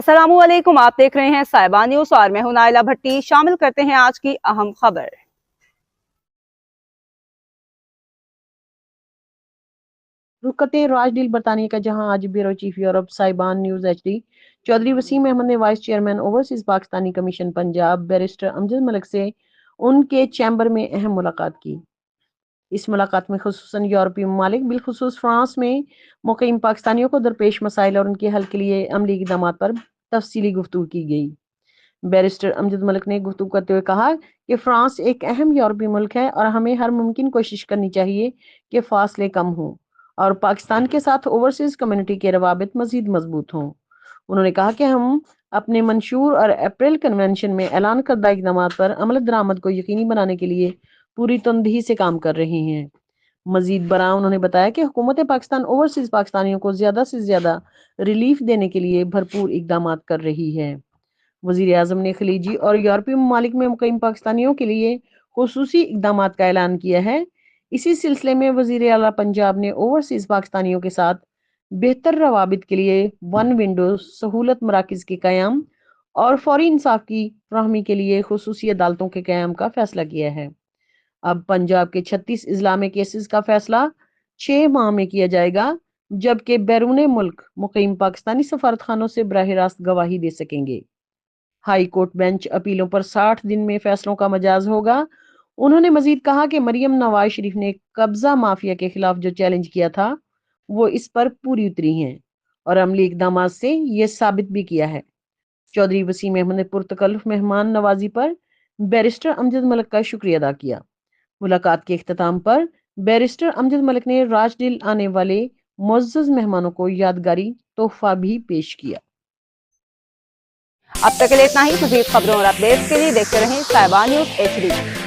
अस्सलाम वालेकुम, आप देख रहे हैं साहिबा न्यूज और मैं हूं नाइला भट्टी। शामिल करते हैं आज की अहम खबर। रुख करते हैं राज डील बरतानिया का, जहां आज ब्यूरो चीफ यूरोप साहिबान न्यूज एचडी चौधरी वसीम अहमद ने vice chairman overseas Pakistani commission Punjab barrister Amjad Malik से उनके चैम्बर में अहम मुलाकात की। इस मुलाकात में खुसूसन यूरोपीय ममालिक बिलखुसूस फ्रांस में मुकीम पाकिस्तानियों को दरपेश मसाइल और उनके हल के लिए अमली इक़दाम पर तफसीली गुफ्तगू की गई। बैरिस्टर अमजद मलिक ने गुफ्तगू करते हुए कहा कि फ्रांस एक अहम यूरोपीय मुल्क है और हमें हर मुमकिन कोशिश करनी चाहिए कि फासले कम हों और पाकिस्तान के साथ ओवरसीज कम्युनिटी के रवाबित मजीद मजबूत हों। उन्होंने कहा कि हम अपने मंशूर और अप्रैल कन्वेंशन में ऐलान करदा इक़दाम पर अमल दरामद को यकीनी बनाने के लिए पूरी तनदही से काम कर रहे हैं। मजीद बरा उन्होंने बताया कि हुकूमत पाकिस्तान ओवरसीज पाकिस्तानियों को ज्यादा से ज्यादा रिलीफ देने के लिए भरपूर इक़दाम कर रही है। वज़ीर आज़म ने खलीजी और यूरोपीय ममालिक में मुकीम पाकिस्तानियों के लिए खुसूसी इक़दाम का ऐलान किया है। इसी सिलसिले में वज़ीर आला पंजाब ने ओवरसीज पाकिस्तानियों के साथ बेहतर रवाबित के लिए वन विंडो सहूलत मराकज के क़याम और फौरी इंसाफ की फराहमी के लिए खुसूसी अदालतों के क़याम का फैसला किया है। अब पंजाब के 36 इस्लाम में केसेस का फैसला 6 माह में किया जाएगा, जबकि बैरून मुल्क मुकीम पाकिस्तानी सफारत खानों से बराह रास्त गवाही दे सकेंगे। हाई कोर्ट बेंच अपीलों पर 60 दिन में फैसलों का मजाज होगा। उन्होंने मजीद कहा कि मरियम नवाज शरीफ ने कब्जा माफिया के खिलाफ जो चैलेंज किया था वो इस पर पूरी उतरी हैं और अमली इकदाम से ये साबित भी किया है। चौधरी वसीम अहमद ने पुरतकल्लुफ मेहमान नवाजी पर बैरिस्टर अमजद मलिक का शुक्रिया अदा किया। मुलाकात के इख्तिताम पर बैरिस्टर अमजद मलिक ने राजडील आने वाले मुअज़्ज़ज़ मेहमानों को यादगारी तोहफा भी पेश किया। अब तक के लिए इतना ही। मज़ीद खबरों और अपडेट्स के लिए देखते रहें साहिबा न्यूज HD।